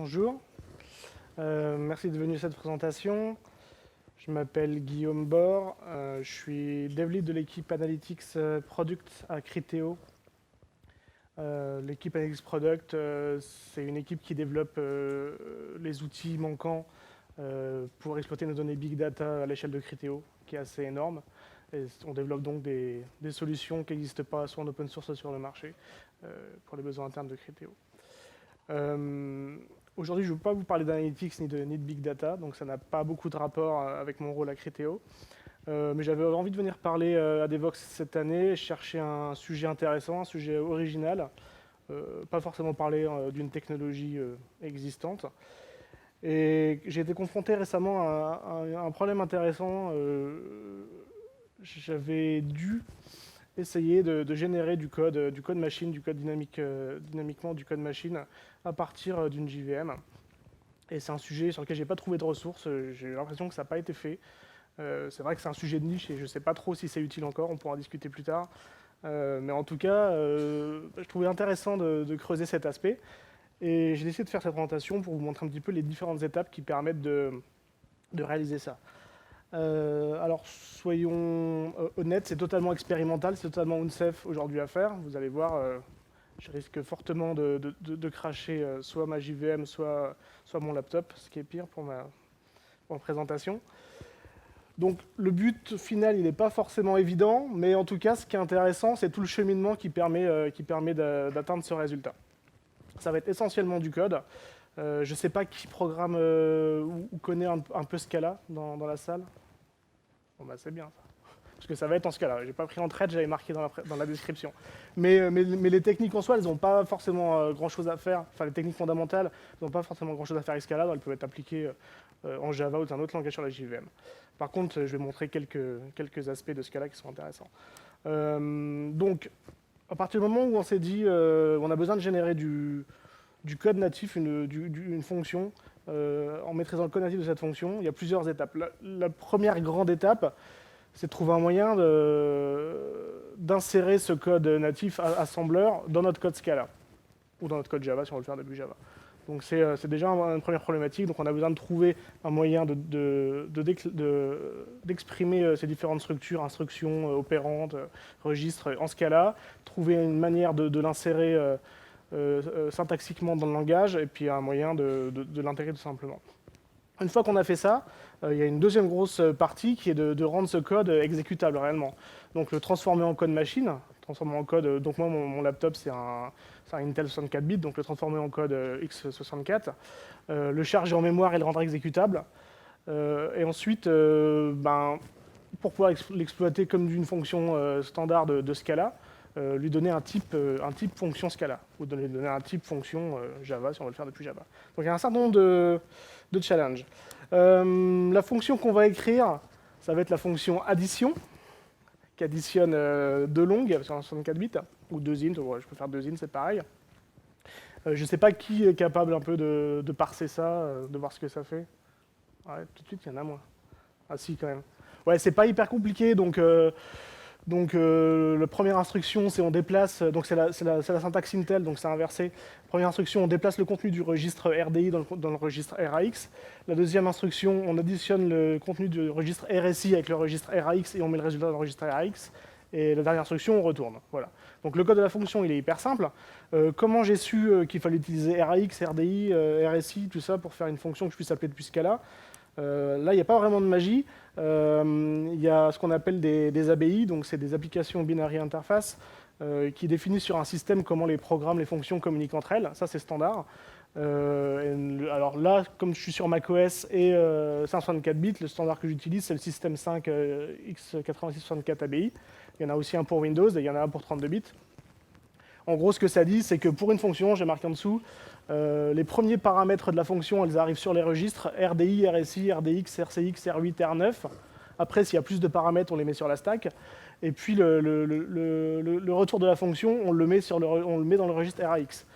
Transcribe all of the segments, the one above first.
Bonjour, merci de venir à cette présentation. Je m'appelle Guillaume Bord, je suis dev lead de l'équipe Analytics Product à Criteo. L'équipe Analytics Product, c'est une équipe qui développe les outils manquants pour exploiter nos données Big Data à l'échelle de Criteo, qui est assez énorme. Et on développe donc des solutions qui n'existent pas soit en open source, soit sur le marché, pour les besoins internes de Criteo. Aujourd'hui, je ne veux pas vous parler d'analytics ni de big data, donc ça n'a pas beaucoup de rapport avec mon rôle à Criteo. Mais j'avais envie de venir parler à Devoxx cette année, chercher un sujet intéressant, un sujet original, pas forcément parler d'une technologie existante. Et j'ai été confronté récemment à un problème intéressant. J'avais dû essayer de générer du code machine, du code dynamiquement du code machine à partir d'une JVM. Et c'est un sujet sur lequel j'ai pas trouvé de ressources. J'ai l'impression que ça n'a pas été fait. C'est vrai que c'est un sujet de niche et je ne sais pas trop si c'est utile encore. On pourra en discuter plus tard. Mais en tout cas, je trouvais intéressant de creuser cet aspect. Et j'ai décidé de faire cette présentation pour vous montrer un petit peu les différentes étapes qui permettent de réaliser ça. Alors, soyons honnêtes, c'est totalement expérimental, c'est totalement unsafe aujourd'hui à faire. Vous allez voir, je risque fortement de cracher soit ma JVM, soit mon laptop, ce qui est pire pour ma présentation. Donc, le but final, il n'est pas forcément évident, mais en tout cas, ce qui est intéressant, c'est tout le cheminement qui permet d'atteindre ce résultat. Ça va être essentiellement du code. Je ne sais pas qui programme ou connaît un peu Scala dans la salle. Bon, bah, c'est bien ça. Parce que ça va être en Scala. J'ai pas pris en trade, j'avais marqué dans la description. Mais les techniques en soi, elles n'ont pas forcément grand-chose à faire. Enfin, les techniques fondamentales, elles n'ont pas forcément grand-chose à faire avec Scala. Elles peuvent être appliquées en Java ou dans un autre langage sur la JVM. Par contre, je vais montrer quelques aspects de Scala qui sont intéressants. Donc, à partir du moment où on s'est dit on a besoin de générer du code natif, une fonction, en maîtrisant le code natif de cette fonction, il y a plusieurs étapes. La première grande étape, c'est de trouver un moyen d'insérer ce code natif assembleur dans notre code Scala, ou dans notre code Java, si on veut le faire depuis Java. Donc c'est déjà une première problématique. Donc on a besoin de trouver un moyen d'exprimer ces différentes structures, instructions, opérandes, registres en Scala, trouver une manière de l'insérer syntaxiquement dans le langage, et puis un moyen de l'intégrer tout simplement. Une fois qu'on a fait ça, il y a une deuxième grosse partie qui est de rendre ce code exécutable réellement. Donc le transformer en code machine, transformer en code, donc moi mon laptop c'est un Intel 64 bits, donc le transformer en code x64, le charger en mémoire et le rendre exécutable, et ensuite, pour pouvoir l'exploiter comme d'une fonction standard de Scala, lui donner un type fonction Scala, ou lui donner un type fonction Java si on veut le faire depuis Java. Donc il y a un certain nombre de challenges. La fonction qu'on va écrire, ça va être la fonction addition, qui additionne deux longues sur un 64 bits, ou deux int, je peux faire deux int, c'est pareil. Je ne sais pas qui est capable un peu de parser ça, de voir ce que ça fait. Ouais, tout de suite, il y en a moins. Ah si, quand même. Ouais, c'est pas hyper compliqué, donc la première instruction, c'est on déplace, donc c'est la syntaxe Intel, donc c'est inversé. Première instruction, on déplace le contenu du registre RDI dans le registre RAX. La deuxième instruction, on additionne le contenu du registre RSI avec le registre RAX et on met le résultat dans le registre RAX. Et la dernière instruction, on retourne. Voilà. Donc le code de la fonction, il est hyper simple. Comment j'ai su qu'il fallait utiliser RAX, RDI, RSI, tout ça pour faire une fonction que je puisse appeler depuis Scala? Là, il n'y a pas vraiment de magie. Il y a ce qu'on appelle des ABI, donc c'est des applications binary interface, qui définissent sur un système comment les programmes, les fonctions communiquent entre elles. Ça, c'est standard. Alors là, comme je suis sur macOS et 564 bits, le standard que j'utilise, c'est le système 5 x86-64 ABI. Il y en a aussi un pour Windows et il y en a un pour 32 bits. En gros, ce que ça dit, c'est que pour une fonction, j'ai marqué en dessous, les premiers paramètres de la fonction, elles arrivent sur les registres RDI, RSI, RDX, RCX, R8, R9. Après, s'il y a plus de paramètres, on les met sur la stack. Et puis, le retour de la fonction, on le met dans le registre RAX.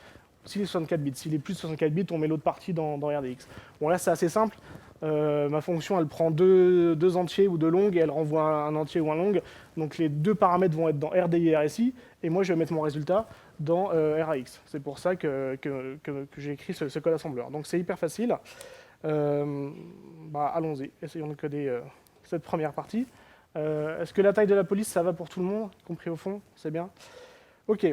S'il est 64 bits. S'il est plus de 64 bits, on met l'autre partie dans RDX. Bon, là, c'est assez simple. Ma fonction, elle prend deux entiers ou deux longues et elle renvoie un entier ou un long. Donc les deux paramètres vont être dans RDI et RSI. Et moi, je vais mettre mon résultat dans RAX. C'est pour ça que j'ai écrit ce code assembleur. Donc c'est hyper facile. Allons-y, essayons de coder cette première partie. Est-ce que la taille de la police, ça va pour tout le monde, y compris au fond? C'est bien. Ok.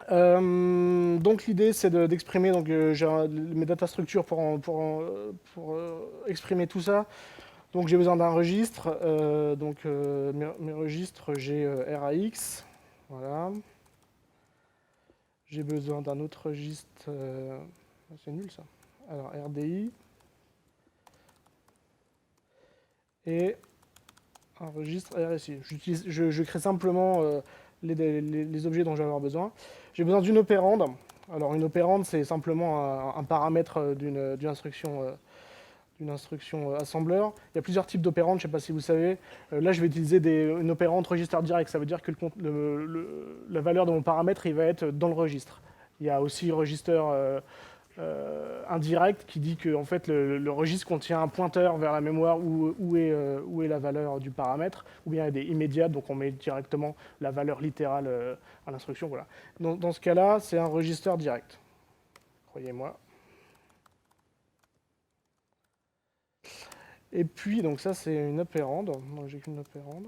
Donc l'idée, c'est d'exprimer mes data structures pour exprimer tout ça. Donc j'ai besoin d'un registre. Mes registres, j'ai RAX. Voilà. J'ai besoin d'un autre registre. C'est nul ça. Alors RDI. Et un registre RSI. Je crée simplement les objets dont je vais avoir besoin. J'ai besoin d'une opérande. Alors une opérande, c'est simplement un paramètre d'une instruction assembleur. Il y a plusieurs types d'opérandes, je ne sais pas si vous savez. Là, je vais utiliser une opérande register direct. Ça veut dire que la valeur de mon paramètre, il va être dans le registre. Il y a aussi register indirect qui dit que en fait, le registre contient un pointeur vers la mémoire où est la valeur du paramètre, ou bien il y a des immédiates, donc on met directement la valeur littérale à l'instruction. Voilà. Dans ce cas-là, c'est un register direct, croyez-moi. Et puis, donc ça, c'est une opérande. Donc j'ai qu'une opérande.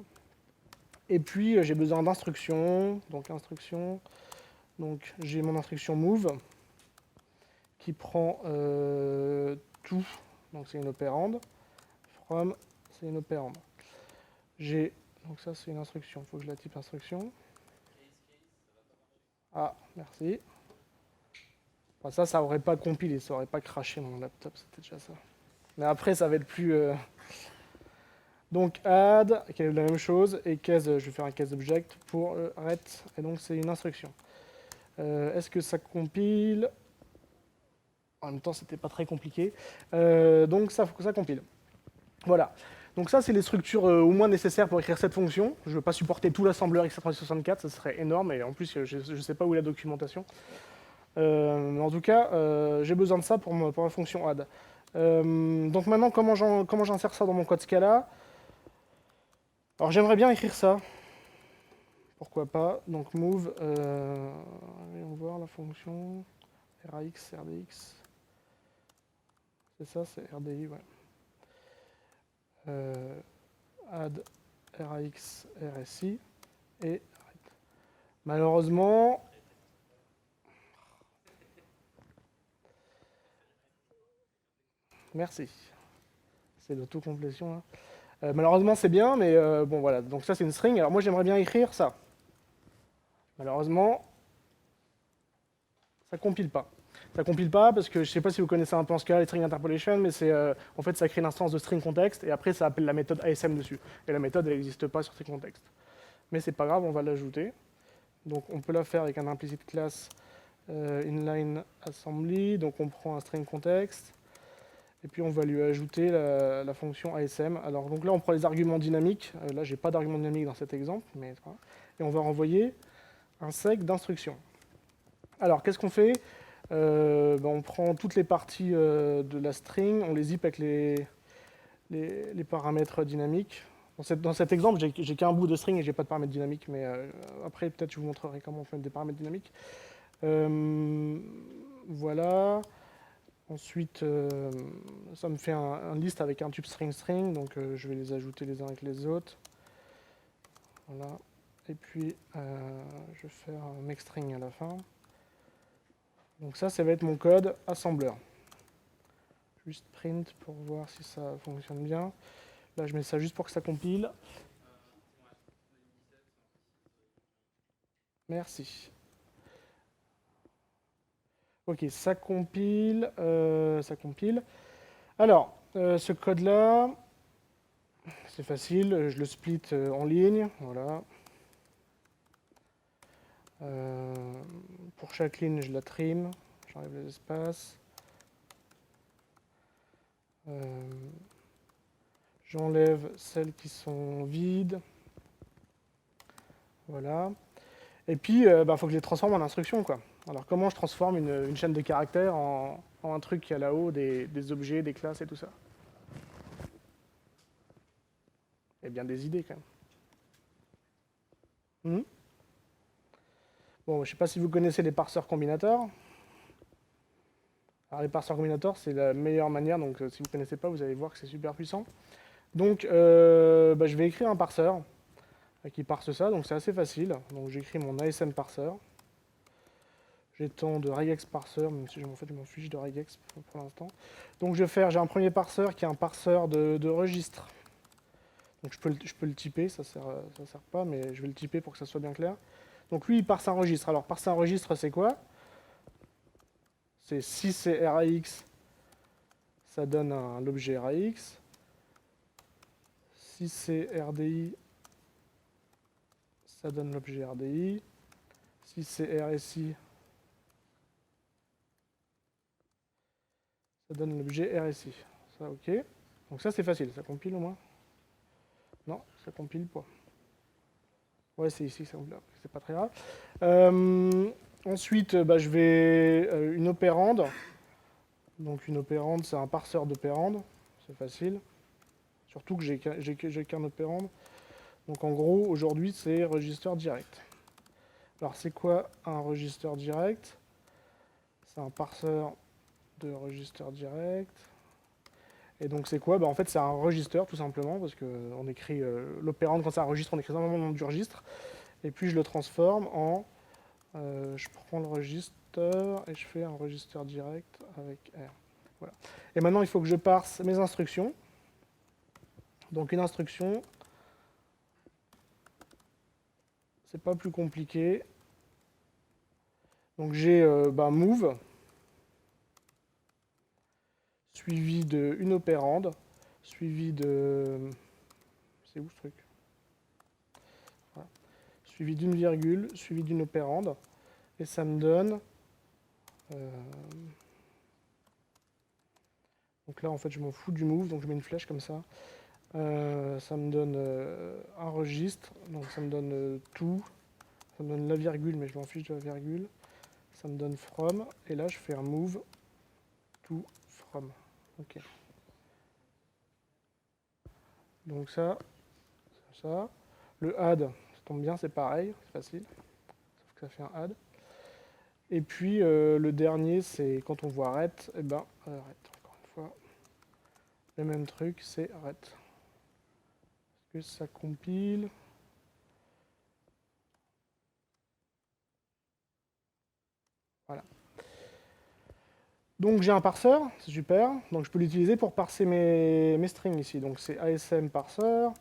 Et puis, j'ai besoin d'instructions. Donc, instruction. Donc, j'ai mon instruction move qui prend tout. Donc, c'est une opérande. From, c'est une opérande. Donc, ça, c'est une instruction. Il faut que je la type instruction. Ah, merci. Enfin, ça aurait pas compilé. Ça aurait pas craché mon laptop. C'était déjà ça. Mais après, ça va être plus. Donc add, qui est la même chose, et case, je vais faire un case object pour ret, et donc c'est une instruction. Est-ce que ça compile? En même temps, c'était pas très compliqué. Donc ça compile. Voilà. Donc ça, c'est les structures au moins nécessaires pour écrire cette fonction. Je ne veux pas supporter tout l'assembleur x364, ça serait énorme, et en plus, je ne sais pas où est la documentation. En tout cas, j'ai besoin de ça pour ma fonction add. Donc maintenant, comment j'insère ça dans mon code Scala? Alors j'aimerais bien écrire ça. Pourquoi pas. Donc move, allons voir la fonction RAX, RDX. C'est ça, c'est RDI, ouais. Add RAX, RSI et malheureusement, merci. C'est l'autocomplétion là. Malheureusement c'est bien, mais bon voilà. Donc ça c'est une string. Alors moi j'aimerais bien écrire ça. Malheureusement, ça compile pas. Ça compile pas parce que je sais pas si vous connaissez un peu en Scala les string interpolation, mais c'est en fait ça crée une instance de string context et après ça appelle la méthode ASM dessus. Et la méthode elle n'existe pas sur ces contextes. Mais c'est pas grave, on va l'ajouter. Donc on peut la faire avec un implicit class inline assembly. Donc on prend un string context et puis on va lui ajouter la fonction ASM. Alors donc là on prend les arguments dynamiques. Là j'ai pas d'argument dynamique dans cet exemple, mais et on va renvoyer un seg d'instruction. Alors qu'est-ce qu'on fait? On prend toutes les parties de la string, on les zip avec les paramètres dynamiques. Dans cet exemple, j'ai qu'un bout de string et j'ai pas de paramètres dynamiques, mais après peut-être je vous montrerai comment on fait des paramètres dynamiques. Voilà. Ensuite, ça me fait un list avec un tube string, donc je vais les ajouter les uns avec les autres. Voilà. Et puis, je vais faire un make string à la fin. Donc ça va être mon code assembleur. Juste print pour voir si ça fonctionne bien. Là, je mets ça juste pour que ça compile. Merci. Ok, ça compile. Alors, ce code-là, c'est facile. Je le split en ligne. Voilà. Pour chaque ligne, je la trim. J'enlève les espaces. J'enlève celles qui sont vides. Voilà. Et puis, il faut que je les transforme en instructions, quoi. Alors, comment je transforme une chaîne de caractères en un truc qui a là-haut des objets, des classes et tout ça? Il y a bien des idées, quand même. Bon, je ne sais pas si vous connaissez les parseurs combinateurs. Alors les parseurs combinateurs, c'est la meilleure manière, donc si vous ne connaissez pas, vous allez voir que c'est super puissant. Donc je vais écrire un parseur qui parse ça, donc c'est assez facile. Donc j'écris mon ASM parseur. J'étends de regex parseur, même si en fait je m'en fiche de regex pour l'instant. Donc j'ai un premier parseur qui est un parseur de registre. Donc je peux le typer, ça sert pas, mais je vais le typer pour que ça soit bien clair. Donc lui il parse un registre. Alors parser un registre c'est quoi? C'est si c'est RAX, ça donne l'objet RAX. Si c'est RDI, ça donne l'objet RDI. Si c'est RSI, ça donne l'objet RSI. Ça, ok. Donc ça, c'est facile. Ça compile au moins? Non, ça compile pas. Ouais, c'est ici, c'est pas très grave. Ensuite, je vais une opérande. Donc une opérande, c'est un parseur d'opérande. C'est facile. Surtout que j'ai qu'un opérande. Donc en gros, aujourd'hui, c'est register direct. Alors c'est quoi un register direct? C'est un parseur de register direct. Et donc c'est quoi? En fait c'est un register tout simplement, parce qu'on écrit l'opérande quand c'est un registre, on écrit simplement le nom du registre, et puis je le transforme en... je prends le register et je fais un register direct avec R. Voilà. Et maintenant il faut que je parse mes instructions. Donc une instruction, c'est pas plus compliqué. Donc j'ai move, suivi d'une opérande, suivi de... C'est où ce truc? Voilà. Suivi d'une virgule, suivi d'une opérande, et ça me donne... donc là, en fait, je m'en fous du move, donc je mets une flèche comme ça. Ça me donne un registre, donc ça me donne tout. Ça me donne la virgule, mais je m'en fiche de la virgule. Ça me donne from, et là, je fais un move to from. Ok. Donc ça. Le add, ça tombe bien, c'est pareil, c'est facile. Sauf que ça fait un add. Et puis le dernier, c'est quand on voit ret, et ret, encore une fois. Le même truc, c'est ret. Est-ce que ça compile? Voilà. Donc j'ai un parseur, c'est super. Donc je peux l'utiliser pour parser mes strings ici. Donc c'est asm parseur,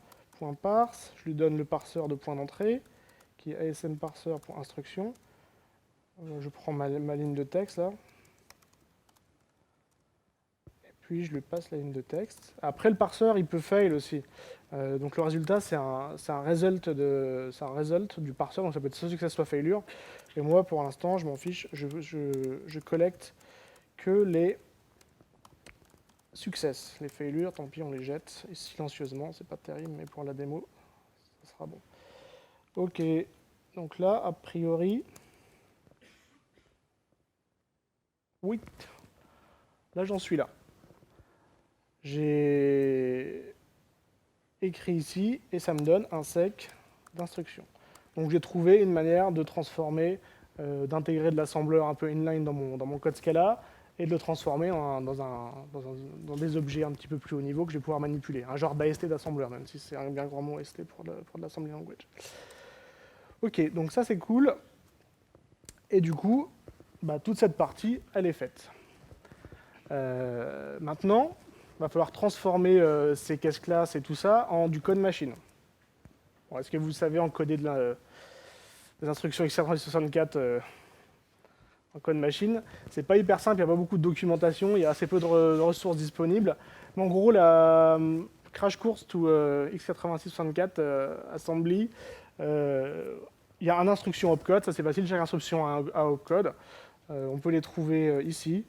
.parse. Je lui donne le parseur de point d'entrée, qui est asm parseur.instruction. Je prends ma ligne de texte là. Et puis je lui passe la ligne de texte. Après le parseur, il peut fail aussi. Donc le résultat, c'est un result du parseur. Donc ça peut être soit success, soit failure. Et moi, pour l'instant, je m'en fiche. Je collecte que les success. Les failures, tant pis, on les jette. Et silencieusement, c'est pas terrible, mais pour la démo, ça sera bon. Ok, donc là, a priori... Oui, là j'en suis là. J'ai écrit ici, et ça me donne un sec d'instruction. Donc j'ai trouvé une manière de transformer, d'intégrer de l'assembleur un peu inline dans mon code Scala, et de le transformer dans des objets un petit peu plus haut niveau que je vais pouvoir manipuler. Un genre d'AST d'assembleur, même si c'est un bien grand mot ST pour de l'assembly language. Ok, donc ça c'est cool. Et du coup, toute cette partie, elle est faite. Maintenant, il va falloir transformer ces caisses classes et tout ça en du code machine. Bon, est-ce que vous savez encoder des instructions x364 en code machine? C'est pas hyper simple, il n'y a pas beaucoup de documentation, il y a assez peu de ressources disponibles. Mais en gros, la crash course to x86-64 assembly, il y a une instruction opcode, ça c'est facile, chaque instruction a opcode. On peut les trouver ici.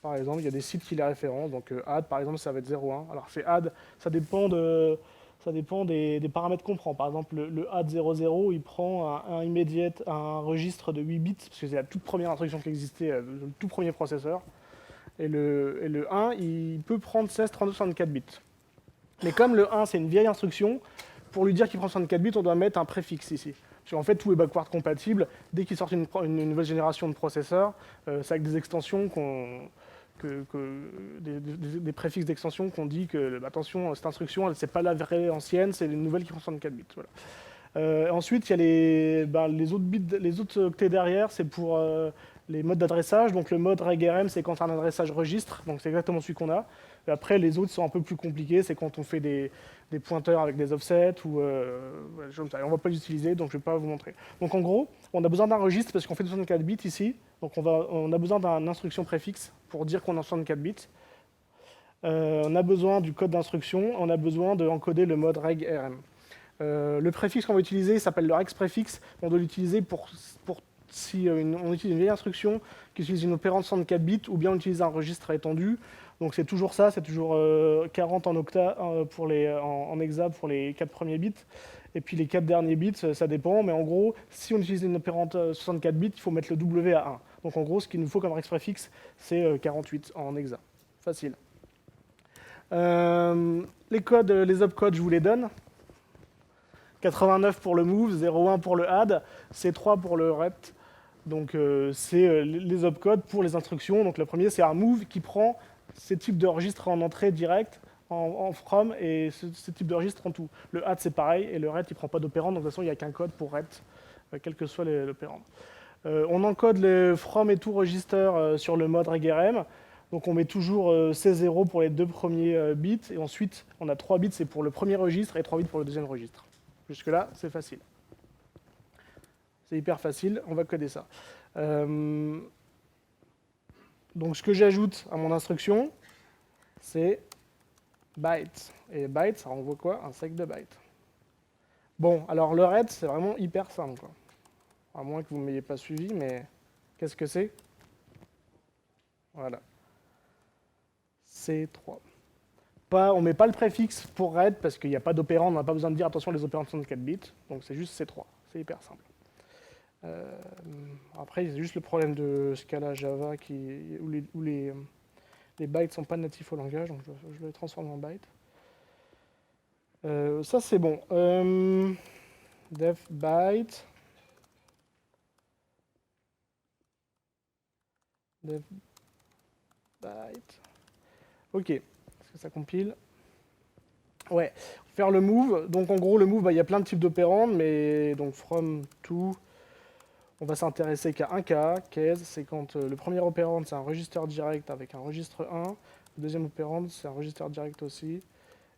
Par exemple, il y a des sites qui les référencent. Donc add, par exemple, ça va être 0,1. Alors c'est add, ça dépend des paramètres qu'on prend. Par exemple, le add 00, il prend un registre de 8 bits, parce que c'est la toute première instruction qui existait, le tout premier processeur. Et le 1, il peut prendre 16, 32, 64 bits. Mais comme le 1, c'est une vieille instruction, pour lui dire qu'il prend 64 bits, on doit mettre un préfixe ici. Parce qu'en fait, tout est backward compatible. Dès qu'ils sortent une nouvelle génération de processeurs, c'est avec des extensions des préfixes d'extension qu'on dit que, bah, attention, cette instruction, c'est pas la vraie ancienne, c'est une nouvelle qui prend 64 bits. Voilà. Ensuite, il y a les autres bits, les autres octets derrière, c'est pour les modes d'adressage. Donc le mode regrm, c'est quand un adressage registre, donc c'est exactement celui qu'on a. Et après, les autres sont un peu plus compliqués, c'est quand on fait des pointeurs avec des offsets ou voilà, on ne va pas les utiliser, donc je ne vais pas vous montrer. Donc en gros, on a besoin d'un registre parce qu'on fait 64 bits ici, donc on a besoin d'une instruction préfixe pour dire qu'on a 64 bits. On a besoin du code d'instruction, on a besoin d'encoder le mode regrm. Le préfixe qu'on va utiliser s'appelle le rex préfixe. On doit l'utiliser si on utilise une vieille instruction qui utilise une opérande 64 bits ou bien on utilise un registre étendu. Donc c'est toujours ça, c'est toujours 40 en octa en hexa pour les 4 premiers bits. Et puis les 4 derniers bits, ça dépend. Mais en gros, si on utilise une opérande 64 bits, il faut mettre le W à 1. Donc en gros, ce qu'il nous faut comme rex préfixe, c'est 48 en hexa. Facile. Les codes, les opcodes, je vous les donne. 89 pour le move, 01 pour le add, C3 pour le ret. Donc c'est les opcodes pour les instructions. Donc le premier, c'est un move qui prend ces types de registres en entrée directe, en from, et ce type de registre en tout. Le add, c'est pareil, et le ret, il ne prend pas d'opérande. Donc de toute façon, il n'y a qu'un code pour ret, quel que soit l'opérande. On encode les from et tout register sur le mode regrm. Donc on met toujours C0 pour les 2 premiers bits, et ensuite on a 3 bits, c'est pour le premier registre, et 3 bits pour le deuxième registre. Jusque-là, c'est facile. C'est hyper facile, on va coder ça. Donc ce que j'ajoute à mon instruction, c'est byte. Et byte, ça renvoie quoi? Un sec de byte. Bon, alors le ret, c'est vraiment hyper simple, quoi. À moins que vous ne m'ayez pas suivi, mais qu'est-ce que c'est? Voilà. C3. On ne met pas le préfixe pour ret parce qu'il n'y a pas d'opérand, on n'a pas besoin de dire attention les opérands sont de 4 bits, donc c'est juste C3, c'est hyper simple. Après, il y a juste le problème de Scala Java où les bytes ne sont pas natifs au langage, donc je les transforme en bytes. Ça c'est bon. Def byte. Def byte. Ok. Est-ce que ça compile? Ouais. Faire le move. Donc en gros, le move, il y a plein de types d'opérandes, mais donc from to, on va s'intéresser qu'à un cas. Case, c'est quand le premier opérande, c'est un register direct avec un registre 1. Le deuxième opérande, c'est un register direct aussi.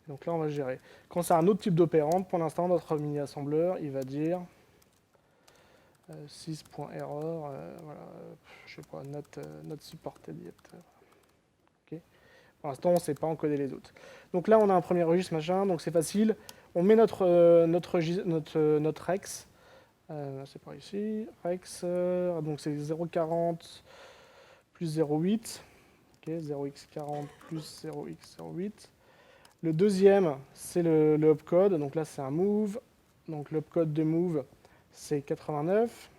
Donc là, on va gérer. Quand c'est un autre type d'opérande, pour l'instant, notre mini-assembleur, il va dire 6.error, voilà, je sais pas, not supported yet. Okay. Pour l'instant, on ne sait pas encoder les autres. Donc là, on a un premier registre, machin, donc c'est facile. On met notre rex. C'est par ici. Rex, donc c'est 0,40 plus 0,8. Okay, 0x40 plus 0x08. Le deuxième, c'est le opcode. Donc là, c'est un move. Donc l'opcode de move, c'est 89.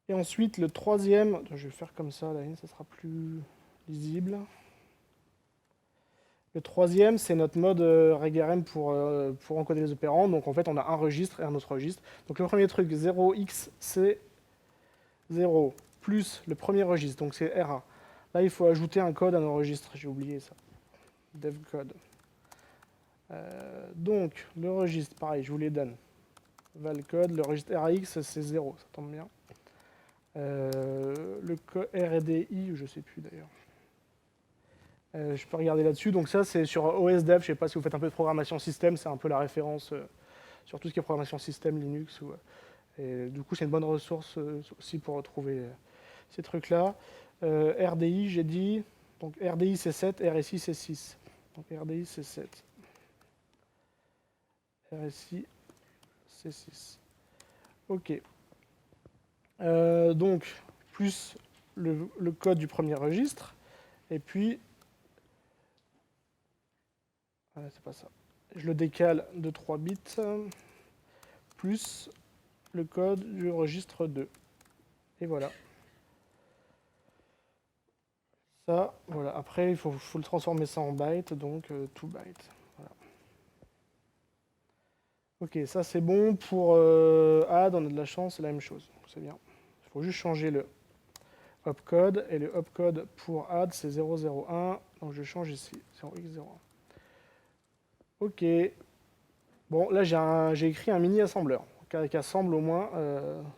Et ensuite, le troisième, je vais faire comme ça, là, ça sera plus lisible. Le troisième, c'est notre mode regrm pour encoder les opérants. Donc en fait, on a un registre et un autre registre. Donc le premier truc, 0x, 0 plus le premier registre, donc c'est R1. Là, il faut ajouter un code à nos registres. J'ai oublié ça. Devcode. Donc, le registre, pareil, je vous les donne. Valcode, le registre RAX, c'est 0, ça tombe bien. Le code RDI, je ne sais plus d'ailleurs. Je peux regarder là-dessus. Donc ça, c'est sur OSDev. Je ne sais pas si vous faites un peu de programmation système. C'est un peu la référence sur tout ce qui est programmation système, Linux. Et du coup, c'est une bonne ressource aussi pour retrouver ces trucs-là. RDI, j'ai dit. Donc RDI, c'est 7. RSI, c'est 6. Donc RDI, c'est 7. RSI, c'est 6. Ok. Donc, plus le code du premier registre. Et puis... c'est pas ça. Je le décale de 3 bits, plus le code du registre 2. Et voilà. Ça, voilà. Après, il faut le transformer ça en byte, donc 2 bytes. Voilà. Ok, ça c'est bon. Pour add, on a de la chance, c'est la même chose. C'est bien. Il faut juste changer le opcode. Et le opcode pour add, c'est 001. Donc je change ici, 0x01. Ok. Bon, là j'ai écrit un mini assembleur qui assemble au moins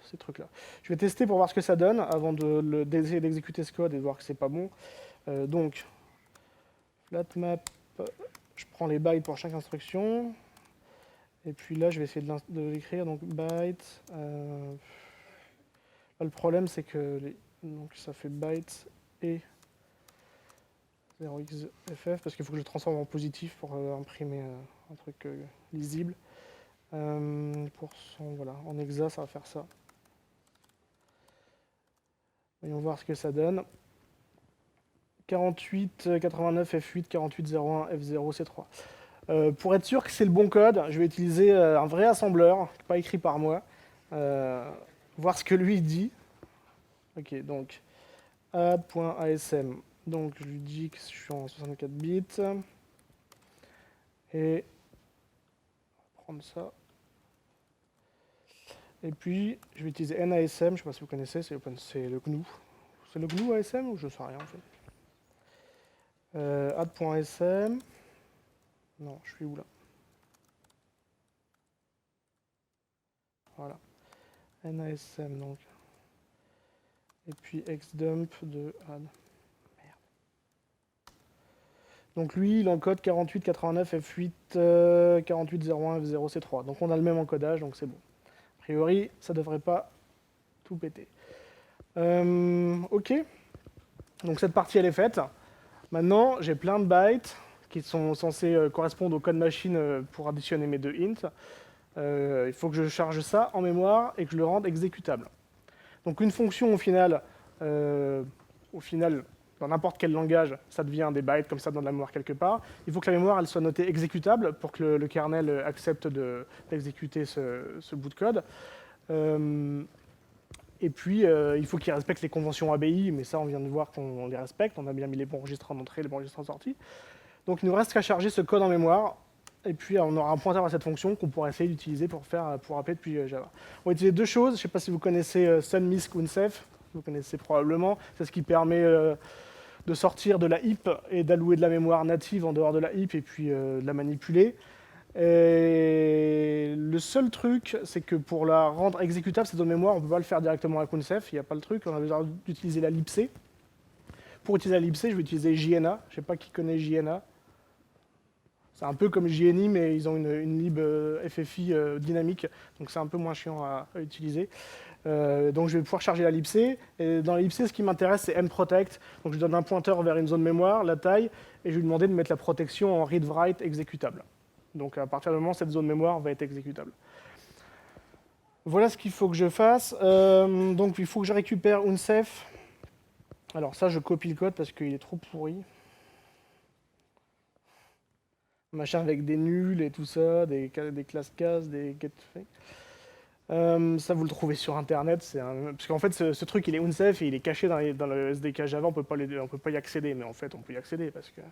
ces trucs-là. Je vais tester pour voir ce que ça donne avant d'essayer d'exécuter ce code et de voir que c'est pas bon. Donc, flatmap, je prends les bytes pour chaque instruction. Et puis là, je vais essayer de l'écrire. Donc, byte. Là, le problème, c'est que donc, ça fait byte et 0xff parce qu'il faut que je le transforme en positif pour imprimer un truc lisible. Voilà, en hexa, ça va faire ça. Voyons voir ce que ça donne. 4889 F8, 4801 F0 C3. Pour être sûr que c'est le bon code, je vais utiliser un vrai assembleur, pas écrit par moi. Voir ce que lui dit. Ok, donc add.asm. Donc je lui dis que je suis en 64 bits. Et on va prendre ça. Et puis je vais utiliser NASM, je ne sais pas si vous connaissez, c'est le GNU. C'est le GNU ASM ou je ne sais rien en fait. Add.asm. Non, je suis où là? Voilà. NASM donc. Et puis xdump de add. Merde. Donc lui, il encode 4889 F8 4801 F0 C3. Donc on a le même encodage, donc c'est bon. A priori, ça devrait pas tout péter. Ok. Donc cette partie elle est faite. Maintenant, j'ai plein de bytes qui sont censés correspondre au code machine pour additionner mes deux int. Il faut que je charge ça en mémoire et que je le rende exécutable. Donc une fonction au final, dans n'importe quel langage, ça devient des bytes comme ça dans la mémoire quelque part. Il faut que la mémoire elle soit notée exécutable pour que le kernel accepte d'exécuter ce bout de code. Et puis, il faut qu'il respecte les conventions ABI, mais ça, on vient de voir qu'on les respecte. On a bien mis les bons registres en entrée, les bons registres en sortie. Donc, il nous reste qu'à charger ce code en mémoire. Et puis, on aura un pointeur à cette fonction qu'on pourra essayer d'utiliser pour appeler depuis Java. On va utiliser deux choses. Je ne sais pas si vous connaissez sunmisk unsef. Vous connaissez probablement. C'est ce qui permet de sortir de la heap et d'allouer de la mémoire native en dehors de la heap et puis de la manipuler. Et le seul truc, c'est que pour la rendre exécutable, cette zone mémoire, on ne peut pas le faire directement avec unsef, il n'y a pas le truc, on a besoin d'utiliser la libc. Pour utiliser la libc, je vais utiliser JNA, je ne sais pas qui connaît JNA. C'est un peu comme JNI, mais ils ont une lib FFI dynamique, donc c'est un peu moins chiant à utiliser. Donc je vais pouvoir charger la libc, et dans la libc, ce qui m'intéresse, c'est mprotect, donc je donne un pointeur vers une zone mémoire, la taille, et je vais lui demander de mettre la protection en read-write exécutable. Donc à partir du moment où cette zone mémoire va être exécutable. Voilà ce qu'il faut que je fasse. Donc il faut que je récupère unsef. Alors ça, je copie le code parce qu'il est trop pourri. Machin avec des nuls et tout ça, des classes cases, des get. Ça, vous le trouvez sur Internet. Parce qu'en fait, ce truc, il est unsef et il est caché dans le SDK Java. On peut pas y accéder, mais en fait, on peut y accéder parce que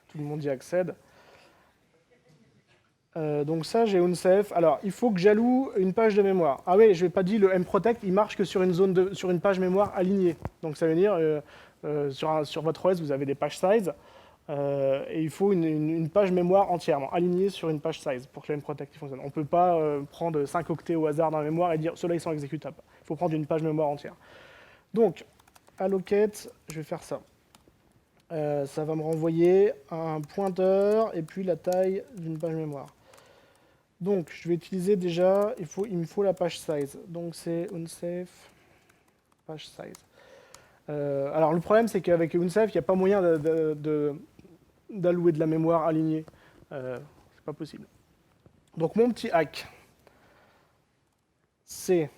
tout le monde y accède. Donc ça, j'ai unsef. Alors, il faut que j'alloue une page de mémoire. Ah oui, je n'ai pas dit, le mprotect, il marche que sur une page mémoire alignée. Donc ça veut dire, sur votre OS, vous avez des page size, et il faut une page mémoire entièrement alignée sur une page size pour que le mprotect fonctionne. On ne peut pas prendre 5 octets au hasard dans la mémoire et dire, ceux-là, ils sont exécutables. Il faut prendre une page mémoire entière. Donc, allocate, je vais faire ça. Ça va me renvoyer un pointeur et puis la taille d'une page mémoire. Donc, je vais utiliser déjà, il me faut la page size. Donc, c'est unsef page size. Alors, le problème, c'est qu'avec unsef, il n'y a pas moyen d'allouer de la mémoire alignée. C'est pas possible. Donc, mon petit hack, c'est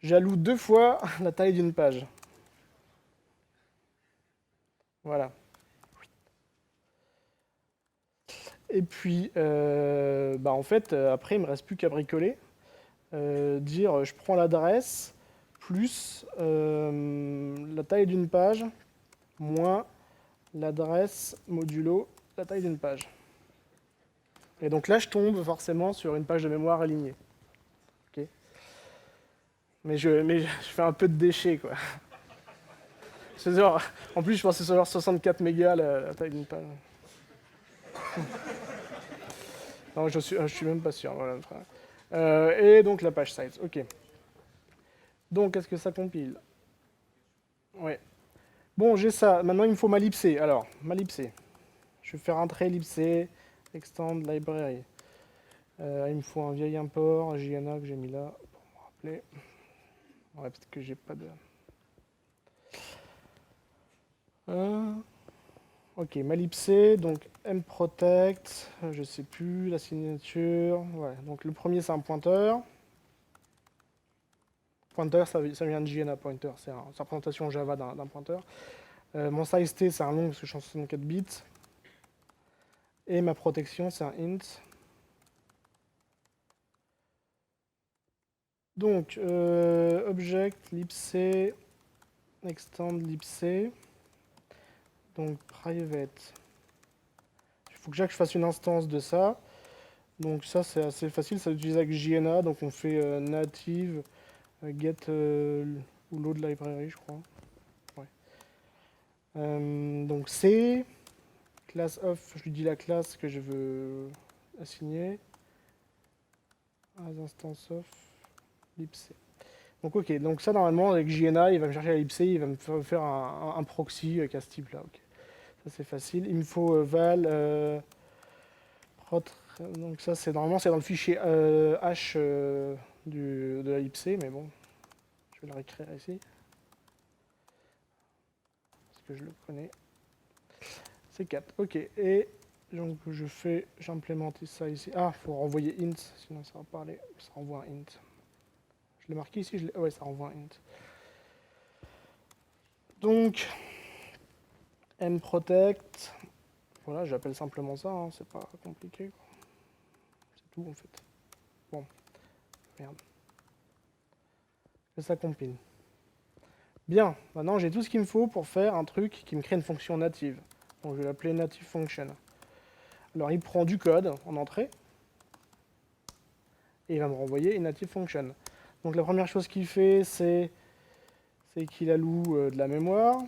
j'alloue 2 fois la taille d'une page. Voilà. Et puis, en fait, après, il ne me reste plus qu'à bricoler. Dire, je prends l'adresse plus la taille d'une page moins l'adresse modulo la taille d'une page. Et donc là, je tombe forcément sur une page de mémoire alignée. Ok. Mais je fais un peu de déchets, quoi. C'est genre, en plus, je pense que c'est genre 64 mégas la taille d'une page. Non, je suis même pas sûr. Voilà. Et donc la page size. Ok. Donc, est-ce que ça compile? Ouais. Bon, j'ai ça. Maintenant, il me faut ma libc. Alors, ma libc. Je vais faire un trait libc, extend library. Il me faut un vieil import, JNA que j'ai mis là pour me rappeler. Ouais, peut-être que j'ai pas de. Euh, Ok, ma libc, donc mprotect, je sais plus, la signature. Ouais, donc le premier c'est un pointeur. Pointeur, ça vient de JNA pointer, c'est une représentation Java d'un pointeur. Mon size t c'est un long parce que je suis en 64 bits. Et ma protection c'est un int. Donc, object libc, extend libc. Donc, private. Il faut que je fasse une instance de ça. Donc, ça c'est assez facile, ça s'utilise avec JNA. Donc, on fait native get ou load library, je crois. Ouais. Donc, C, class of, je lui dis la classe que je veux assigner. As instance of libc. Donc ok, donc ça normalement avec JNA, il va me chercher la libc, il va me faire un proxy qui a ce type là. Okay. Ça c'est facile. Il me faut val prot. Donc ça c'est normalement c'est dans le fichier hash de la libc, mais bon, je vais le réécrire ici parce que je le connais. C'est 4. Ok. Et donc j'implémente ça ici. Ah, faut renvoyer int, sinon ça va parler. Ça renvoie un int. Je l'ai marqué ici. Ouais, ça renvoie un int. Donc mprotect. Voilà, j'appelle simplement ça, hein, c'est pas compliqué. C'est tout en fait. Bon, merde. Et ça compile. Bien, maintenant j'ai tout ce qu'il me faut pour faire un truc qui me crée une fonction native. Donc je vais l'appeler native function. Alors il prend du code en entrée et il va me renvoyer une native function. Donc la première chose qu'il fait, c'est qu'il alloue de la mémoire.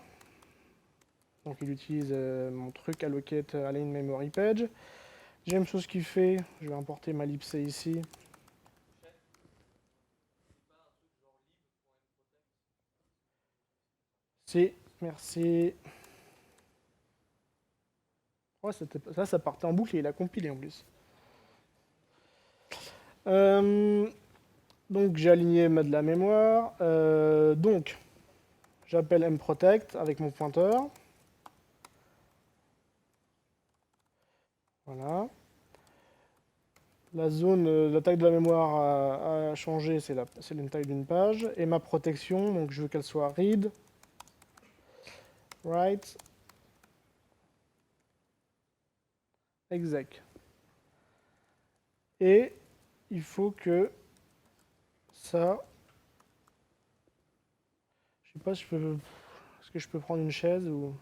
Donc il utilise mon truc allocate align memory page. Deuxième chose qu'il fait, je vais importer ma libc ici. Si, merci. Ouais, ça partait en boucle et il a compilé en plus. Donc j'ai aligné de la mémoire. Donc j'appelle mprotect avec mon pointeur. Voilà. La zone, la taille de la mémoire a changé, c'est la taille d'une page. Et ma protection, donc je veux qu'elle soit read, write, exec. Et il faut que ça... Je sais pas si je peux... Est-ce que je peux prendre une chaise ou...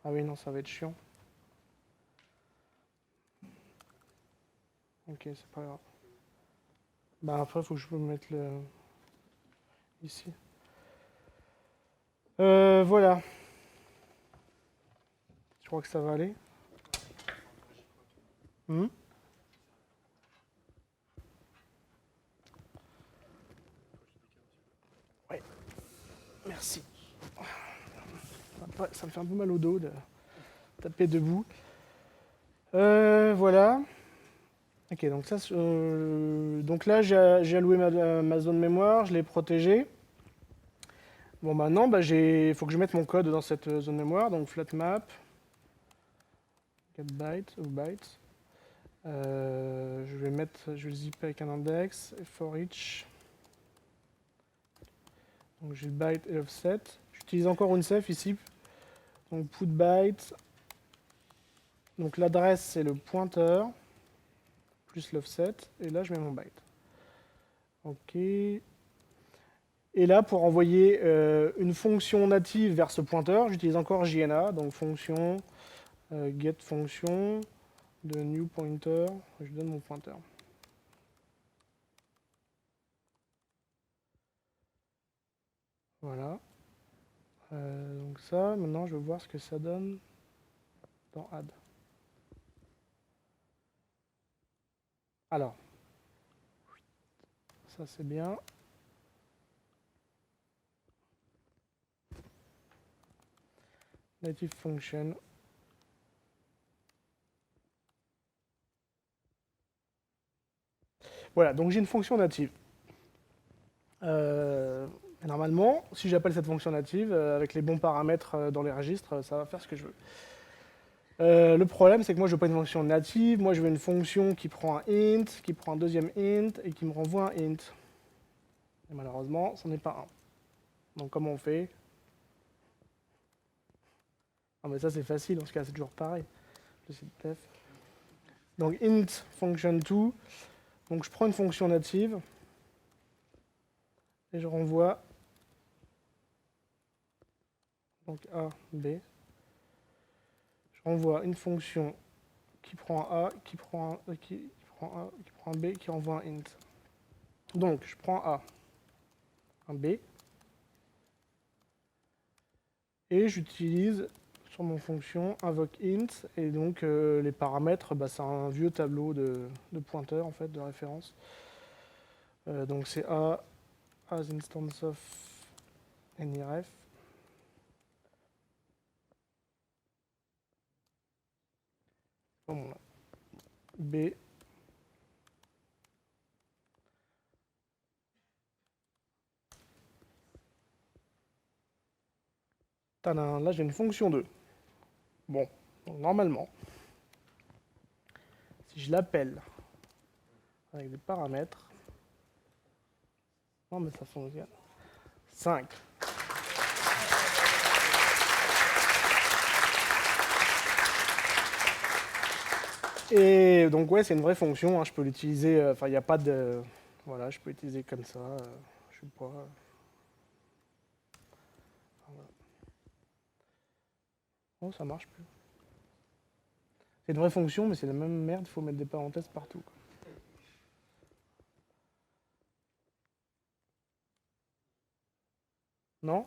Ah oui, non, ça va être chiant. Ok, c'est pas grave. Bah après, il faut que je me mette le... ici. Voilà. Je crois que ça va aller. Hmm. Ouais, merci. Ça me fait un peu mal au dos de taper debout. Voilà. Ok, donc, donc là, j'ai alloué ma zone mémoire, je l'ai protégée. Bon, maintenant, bah, il faut que je mette mon code dans cette zone mémoire. Donc, flatmap, get byte ou byte. Je vais zipper avec un index, et for each. Donc, j'ai le byte et offset. J'utilise encore uncef ici. Donc, put byte. Donc, l'adresse, c'est le pointeur, plus l'offset. Et là, je mets mon byte. Ok. Et là, pour envoyer une fonction native vers ce pointeur, j'utilise encore JNA, donc fonction get fonction. de new pointer, je donne mon pointeur. Voilà. Donc ça, maintenant je vais voir ce que ça donne dans add. Alors, ça c'est bien. Native function. Voilà, donc j'ai une fonction native. Normalement, si j'appelle cette fonction native, avec les bons paramètres dans les registres, ça va faire ce que je veux. Le problème, c'est que moi, je veux pas une fonction native. Moi, je veux une fonction qui prend un int, qui prend un deuxième int, et qui me renvoie un int. Et malheureusement, ce n'est pas un. Donc, comment on fait? Ah, mais ça, c'est facile. Dans ce cas, c'est toujours pareil. Donc, int function2. Donc, je prends une fonction native. Et je renvoie donc A, B. Je renvoie une fonction qui prend A, qui prend A, qui prend B, qui renvoie un int. Donc, je prends A, un B, et j'utilise sur mon fonction invoke int, et donc les paramètres, bah, c'est un vieux tableau de pointeurs, en fait, de référence. Donc c'est A as instance of anyref. Bon, B. Tadam, là j'ai une fonction 2. Bon, donc normalement, si je l'appelle avec des paramètres, non mais ça fonctionne. 5. Et donc ouais, c'est une vraie fonction, hein, je peux l'utiliser, enfin il n'y a pas de... Voilà, je peux l'utiliser comme ça, je sais pas... Oh, ça marche plus. C'est une vraie fonction, mais c'est la même merde, il faut mettre des parenthèses partout, quoi. Non?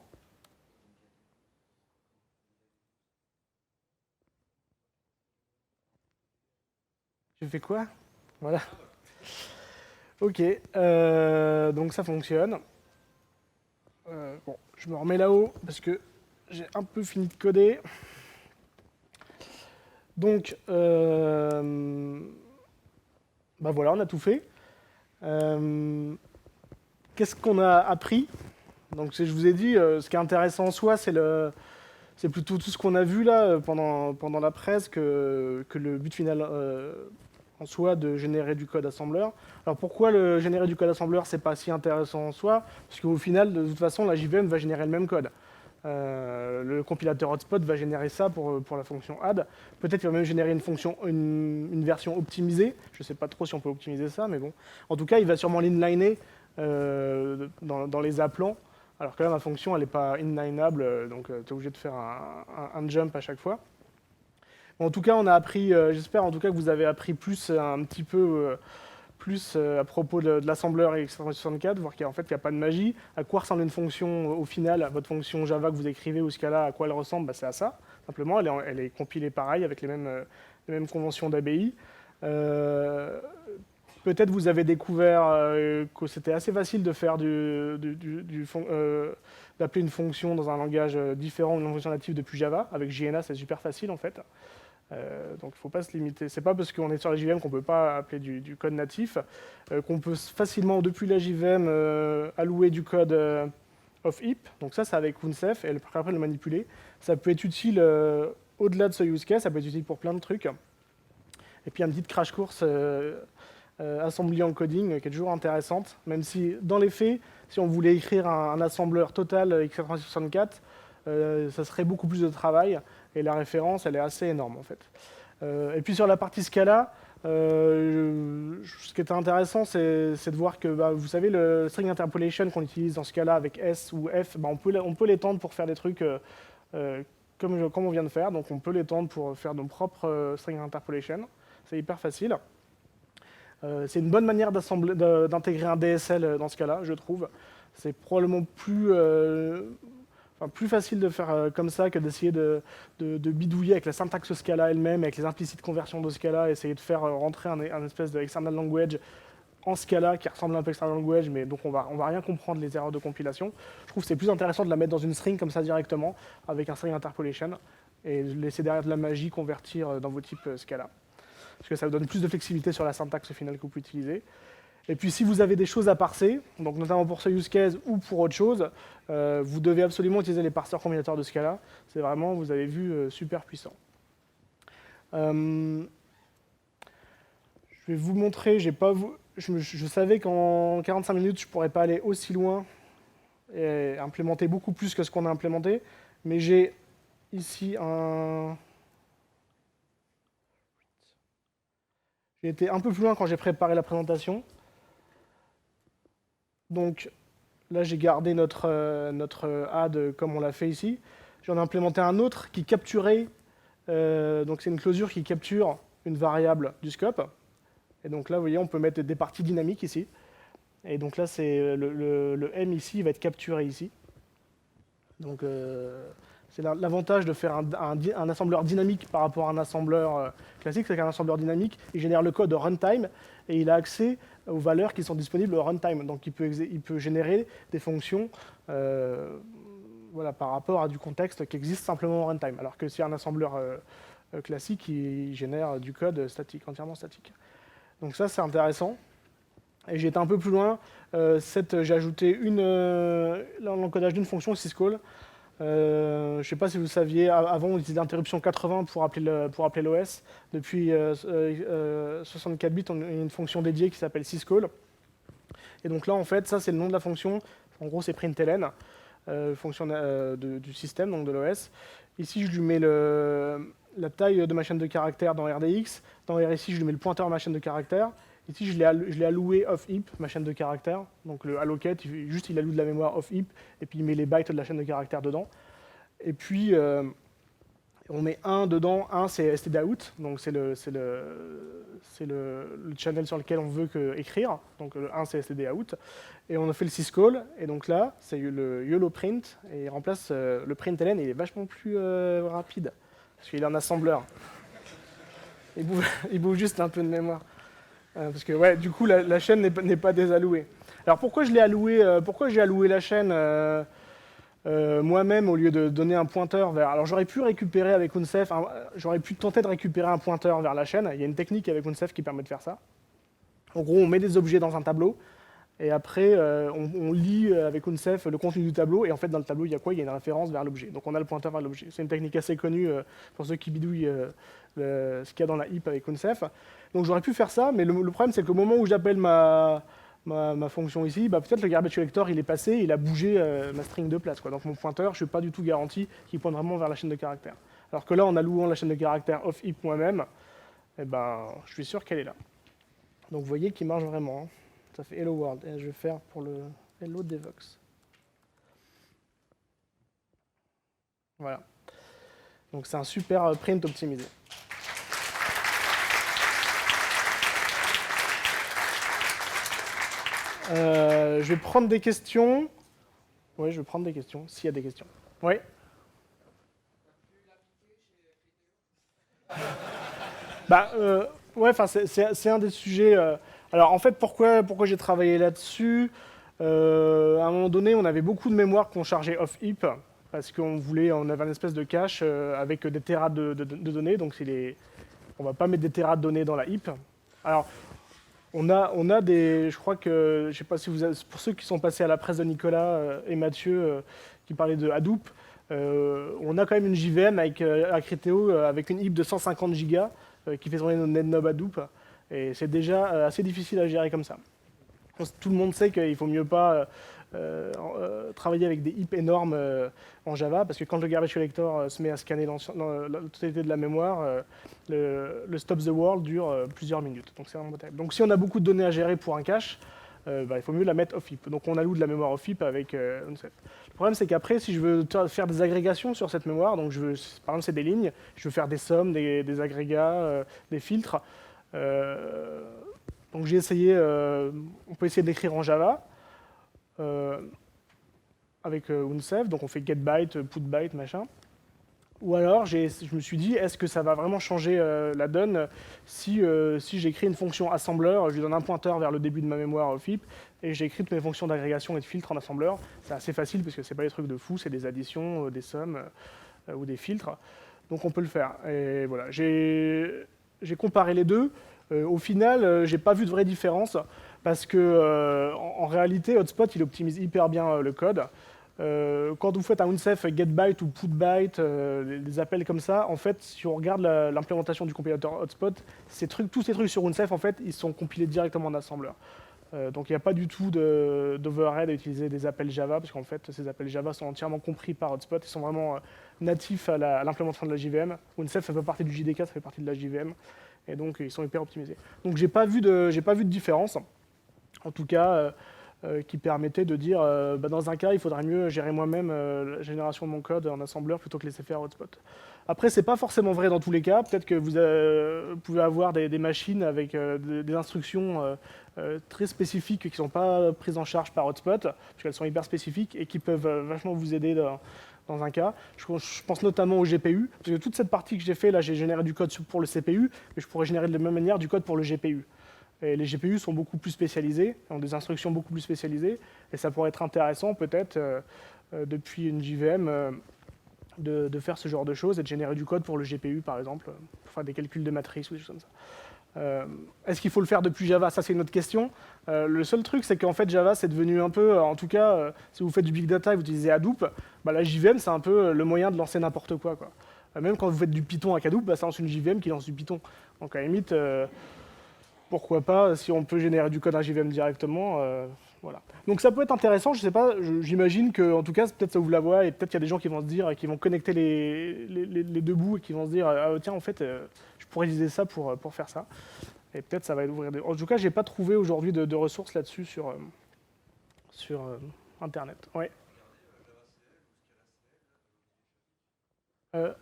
J'ai fait quoi? Voilà. Ok, donc ça fonctionne. Bon, je me remets là-haut parce que j'ai un peu fini de coder. Donc, bah voilà, on a tout fait. Qu'est-ce qu'on a appris? Donc, je vous ai dit, ce qui est intéressant en soi, c'est plutôt tout ce qu'on a vu là pendant la presse que le but final en soi de générer du code assembleur. Alors pourquoi le générer du code assembleur c'est pas si intéressant en soi? Parce qu'au final, de toute façon, la JVM va générer le même code. Le compilateur hotspot va générer ça pour la fonction add. Peut-être qu'il va même générer une version optimisée. Je ne sais pas trop si on peut optimiser ça, mais bon. En tout cas, il va sûrement l'inliner dans les appelants. Alors que là, ma fonction, elle n'est pas inlineable, donc tu es obligé de faire un jump à chaque fois. En tout cas, on a appris, j'espère en tout cas que vous avez appris plus, un petit peu plus à propos de l'assembleur x364, voir qu'en fait, il n'y a pas de magie. À quoi ressemble une fonction au final, votre fonction Java que vous écrivez ou Scala, à quoi elle ressemble? Bah, c'est à ça, simplement. Elle est compilée pareil, avec les mêmes conventions d'ABI. Peut-être vous avez découvert que c'était assez facile de faire d'appeler une fonction dans un langage différent d'une fonction native depuis Java. Avec JNA, c'est super facile en fait. Donc il ne faut pas se limiter. C'est pas parce qu'on est sur la JVM qu'on ne peut pas appeler du code natif, qu'on peut facilement, depuis la JVM, allouer du code of heap. Donc ça, c'est avec WNCF, et après le manipuler. Ça peut être utile au-delà de ce use case, ça peut être utile pour plein de trucs. Et puis une petite crash course assembly encoding qui est toujours intéressante, même si dans les faits, si on voulait écrire un assembleur total x364, ça serait beaucoup plus de travail, et la référence, elle est assez énorme en fait. Et puis sur la partie Scala, ce qui était intéressant, c'est de voir que, bah, vous savez, le string interpolation qu'on utilise dans Scala avec S ou F, bah, on peut l'étendre pour faire des trucs comme on vient de faire, donc on peut l'étendre pour faire nos propres string interpolation. c'est hyper facile. C'est une bonne manière d'intégrer un DSL dans ce cas-là, je trouve. C'est probablement plus facile de faire comme ça que d'essayer de bidouiller avec la syntaxe Scala elle-même, avec les implicites conversions de Scala, essayer de faire rentrer un espèce de external language en Scala qui ressemble un peu à external language, mais donc on va rien comprendre les erreurs de compilation. Je trouve que c'est plus intéressant de la mettre dans une string comme ça directement, avec un string interpolation, et laisser derrière de la magie convertir dans vos types Scala. Parce que ça vous donne plus de flexibilité sur la syntaxe finale que vous pouvez utiliser. Et puis si vous avez des choses à parser, donc notamment pour ce use case ou pour autre chose, vous devez absolument utiliser les parseurs combinateurs de Scala. C'est vraiment, vous avez vu, super puissant. Je vais vous montrer, je savais qu'en 45 minutes, je ne pourrais pas aller aussi loin et implémenter beaucoup plus que ce qu'on a implémenté, mais j'ai ici J'ai été un peu plus loin quand j'ai préparé la présentation. Donc là, j'ai gardé notre add comme on l'a fait ici. J'en ai implémenté un autre qui capturait, donc c'est une closure qui capture une variable du scope. Et donc là, vous voyez, on peut mettre des parties dynamiques ici. Et donc là, c'est le M ici, il va être capturé ici. Donc c'est l'avantage de faire un assembleur dynamique par rapport à un assembleur classique, c'est qu'un assembleur dynamique, il génère le code au runtime et il a accès aux valeurs qui sont disponibles au runtime. Donc il peut générer des fonctions par rapport à du contexte qui existe simplement au runtime. Alors que si un assembleur classique, il génère du code statique, entièrement statique. Donc ça, c'est intéressant. Et j'ai été un peu plus loin. J'ai ajouté l'encodage d'une fonction syscall. Je ne sais pas si vous saviez, avant on utilisait l'interruption 80 pour appeler l'OS. Depuis 64 bits, on a une fonction dédiée qui s'appelle syscall. Et donc là, en fait, ça c'est le nom de la fonction. En gros, c'est println, fonction du système, donc de l'OS. Ici, je lui mets la taille de ma chaîne de caractères dans RDX. Dans RSI, je lui mets le pointeur à ma chaîne de caractères. Ici, je l'ai alloué off heap, ma chaîne de caractères. Donc le allocate, il alloue de la mémoire off heap, et puis il met les bytes de la chaîne de caractères dedans. Et puis, on met 1 dedans. 1, c'est stdout, donc c'est le channel sur lequel on veut écrire. Donc le 1, c'est stdout. Et on a fait le syscall, et donc là, c'est le YOLO print, et il remplace le println, et il est vachement plus rapide, parce qu'il est en assembleur. Il bouffe juste un peu de mémoire. Parce que ouais, du coup, la chaîne n'est pas désallouée. Alors pourquoi j'ai alloué la chaîne moi-même au lieu de donner un pointeur vers... Alors j'aurais pu récupérer avec Unsef, j'aurais pu tenter de récupérer un pointeur vers la chaîne. Il y a une technique avec Unsef qui permet de faire ça. En gros, on met des objets dans un tableau, et après, on lit avec Unsef le contenu du tableau, et en fait, dans le tableau, il y a quoi? Il y a une référence vers l'objet. Donc on a le pointeur vers l'objet. C'est une technique assez connue pour ceux qui bidouillent ce qu'il y a dans la heap avec Unsef. Donc j'aurais pu faire ça, mais le problème, c'est qu'au moment où j'appelle ma fonction ici, peut-être le garbage collector, il est passé, il a bougé ma string de place. Donc mon pointeur, je ne suis pas du tout garanti qu'il pointe vraiment vers la chaîne de caractères. Alors que là, en allouant la chaîne de caractères off heap moi-même, je suis sûr qu'elle est là. Donc vous voyez qu'il marche vraiment. Ça fait Hello World. Et je vais faire pour le Hello Devox. Voilà. Donc c'est un super print optimisé. Je vais prendre des questions. Oui, je vais prendre des questions, s'il y a des questions. Oui. C'est un des sujets. Alors en fait, pourquoi j'ai travaillé là-dessus à un moment donné, on avait beaucoup de mémoire qu'on chargeait off heap parce qu'on avait une espèce de cache avec des terras de données. Donc on va pas mettre des terras de données dans la heap. Alors on a des, je crois que, je sais pas si pour ceux qui sont passés à la presse de Nicolas et Mathieu qui parlaient de Hadoop, on a quand même une JVM avec Criteo avec une heap de 150 gigas qui fait tourner nos NetNob Hadoop. Et c'est déjà assez difficile à gérer comme ça. Tout le monde sait qu'il ne faut mieux pas travailler avec des heaps énormes en Java, parce que quand le garbage collector se met à scanner dans la totalité de la mémoire, le stop the world dure plusieurs minutes. Donc c'est vraiment terrible. Donc si on a beaucoup de données à gérer pour un cache, il faut mieux la mettre off heap. Donc on alloue de la mémoire off heap avec Unsef. Le problème, c'est qu'après, si je veux faire des agrégations sur cette mémoire, donc par exemple c'est des lignes, je veux faire des sommes, des agrégats, des filtres, Donc j'ai essayé, on peut essayer d'écrire en Java avec Unsef, donc on fait getByte, putByte, machin. Ou alors, je me suis dit, est-ce que ça va vraiment changer la donne si j'écris une fonction assembleur, je lui donne un pointeur vers le début de ma mémoire FIP, et j'écris toutes mes fonctions d'agrégation et de filtre en assembleur. C'est assez facile, parce que c'est pas des trucs de fou, c'est des additions, des sommes ou des filtres. Donc on peut le faire. Et voilà, j'ai comparé les deux. Au final, j'ai pas vu de vraie différence, parce que en réalité, Hotspot, il optimise hyper bien le code. Quand vous faites un Unsef getByte ou putByte, des appels comme ça, en fait, si on regarde l'implémentation du compilateur Hotspot, tous ces trucs sur Unsef, en fait, ils sont compilés directement en assembleur. Donc il n'y a pas du tout d'overhead à utiliser des appels Java, parce qu'en fait, ces appels Java sont entièrement compris par Hotspot, ils sont vraiment natifs à l'implémentation de la JVM. Unsef, ça fait partie du JDK, ça fait partie de la JVM, et donc ils sont hyper optimisés. Donc j'ai pas vu de différence, en tout cas, qui permettait de dire, dans un cas, il faudrait mieux gérer moi-même la génération de mon code en assembleur plutôt que laisser faire Hotspot. Après, c'est pas forcément vrai dans tous les cas. Peut-être que vous pouvez avoir des machines avec des instructions très spécifiques qui ne sont pas prises en charge par Hotspot, parce qu'elles sont hyper spécifiques et qui peuvent vachement vous aider dans un cas. Je pense notamment au GPU, parce que toute cette partie que j'ai fait, là, j'ai généré du code pour le CPU, mais je pourrais générer de la même manière du code pour le GPU. Et les GPU sont beaucoup plus spécialisés, ont des instructions beaucoup plus spécialisées, et ça pourrait être intéressant peut-être, depuis une JVM, de faire ce genre de choses et de générer du code pour le GPU, par exemple, pour faire des calculs de matrice ou des choses comme ça. Est-ce qu'il faut le faire depuis Java? Ça, c'est une autre question. Le seul truc, c'est qu'en fait, Java, c'est devenu un peu, en tout cas, si vous faites du big data et vous utilisez Hadoop, la JVM, c'est un peu le moyen de lancer n'importe quoi. Même quand vous faites du Python avec Hadoop, ça lance une JVM qui lance du Python. Donc, à la limite, pourquoi pas, si on peut générer du code à JVM directement, voilà. Donc ça peut être intéressant, je sais pas, j'imagine que, en tout cas, peut-être ça ouvre la voie, et peut-être qu'il y a des gens qui vont se dire, qui vont connecter les deux bouts, et qui vont se dire, ah tiens, en fait, je pourrais utiliser ça pour faire ça. Et peut-être ça va ouvrir des... En tout cas, j'ai pas trouvé aujourd'hui de ressources là-dessus sur Internet. Ouais. Euh,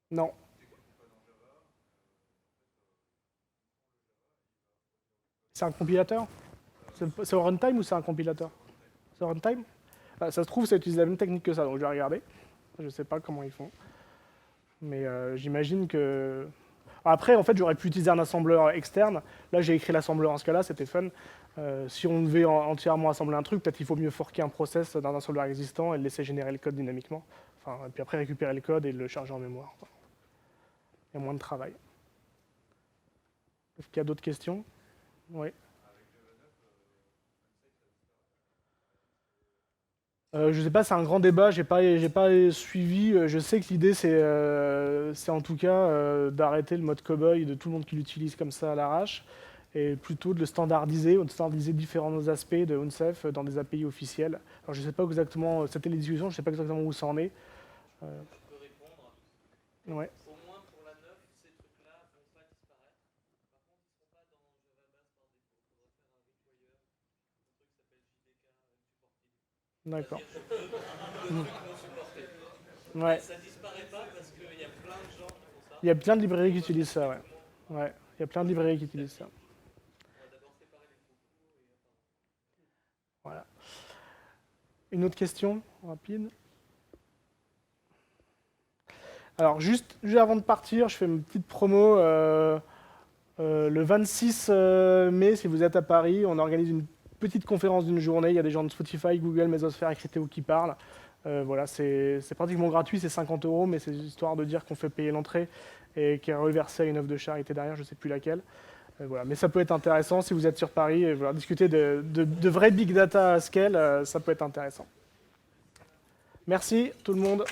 non. C'est un compilateur? C'est au runtime ou c'est un compilateur? C'est au runtime? Ah, ça se trouve, ça utilise la même technique que ça, donc je vais regarder. Je ne sais pas comment ils font. Mais j'imagine que... Après, en fait, j'aurais pu utiliser un assembleur externe. Là, j'ai écrit l'assembleur en ce cas-là, c'était fun. Si on devait entièrement assembler un truc, peut-être qu'il faut mieux forquer un process d'un assembleur existant et le laisser générer le code dynamiquement. Enfin, et puis après, récupérer le code et le charger en mémoire. Il y a moins de travail. Est-ce qu'il y a d'autres questions? Oui. Je sais pas, c'est un grand débat, j'ai pas suivi. Je sais que l'idée, c'est en tout cas d'arrêter le mode cowboy de tout le monde qui l'utilise comme ça à l'arrache, et plutôt de le standardiser, ou de standardiser différents aspects de Unsef dans des API officiels. Alors je sais pas exactement, c'était les discussions, je sais pas exactement où ça en est. Je peux répondre. Ouais, Au moins pour la 9, ces trucs-là vont pas disparaître. Par contre, ils ne seront pas dans Java Base par défaut. Il faudra faire un require, un truc qui s'appelle JDK supported. d'accord. C'est-à-dire, le truc non supporté. Ouais, Et ça disparaît pas parce qu'il y a plein de gens qui font ça. il y a plein de librairies qui utilisent ça, ouais. Automatiquement, Ouais, il y a plein de librairies qui utilisent ça. on va d'abord séparer les focus et Voilà. Une autre question rapide? Alors, juste avant de partir, je fais une petite promo. Le 26 mai, si vous êtes à Paris, on organise une petite conférence d'une journée. Il y a des gens de Spotify, Google, Mesosphere et Criteo qui parlent. Voilà, c'est pratiquement gratuit, c'est 50 €, mais c'est histoire de dire qu'on fait payer l'entrée et qui est reversé à une œuvre de charité derrière, je ne sais plus laquelle. Voilà. Mais ça peut être intéressant si vous êtes sur Paris. Et voilà, discuter de vrais big data à scale, ça peut être intéressant. Merci tout le monde.